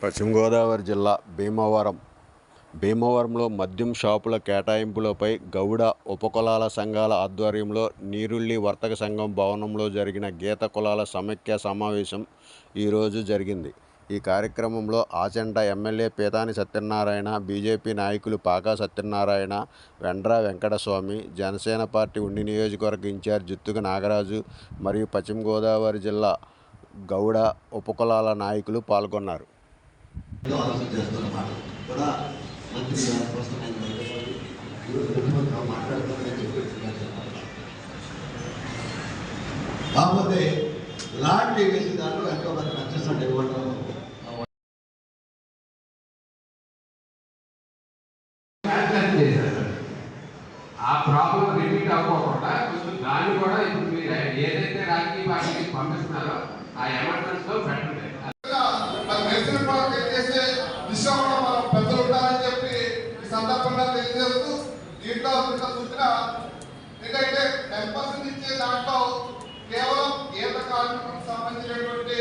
పశ్చిమ గోదావరి జిల్లా భీమవరంలో మద్యం షాపుల కేటాయింపులపై గౌడ ఉపకులాల సంఘాల ఆధ్వర్యంలో నీరుల్లి వర్తక సంఘం భవనంలో జరిగిన గీత కులాల సమైక్య సమావేశం ఈరోజు జరిగింది. ఈ కార్యక్రమంలో ఆచంట ఎమ్మెల్యే పీతాని సత్యనారాయణ, బీజేపీ నాయకులు పాకా సత్యనారాయణ, వెండ్ర వెంకటస్వామి, జనసేన పార్టీ ఉండి నియోజకవర్గ ఇన్ఛార్జి జుత్తుక నాగరాజు మరియు పశ్చిమ గోదావరి జిల్లా గౌడ ఉపకులాల నాయకులు పాల్గొన్నారు. కాకపోతే లాంటి వేసి దాంట్లో ఎంతో మంది నచ్చేసండి ఇవ్వడం ఆ ప్రాబ్లం రిపీట్ అవ్వకుండా కొంచెం దాన్ని కూడా ఇప్పుడు మీరు ఏదైతే రాజకీయ పార్టీకి పంపిస్తున్నారో ఆ ఎమర్జెన్సీలో పెట్టండి. పెద్దలు ఉండాలని చెప్పి ఈ సందర్భంగా తెలియజేస్తూ దీంట్లో సూచన ఏంటంటే 10% ఇచ్చే దాంట్లో కేవలం గీత కార్మికులకు సంబంధించినటువంటి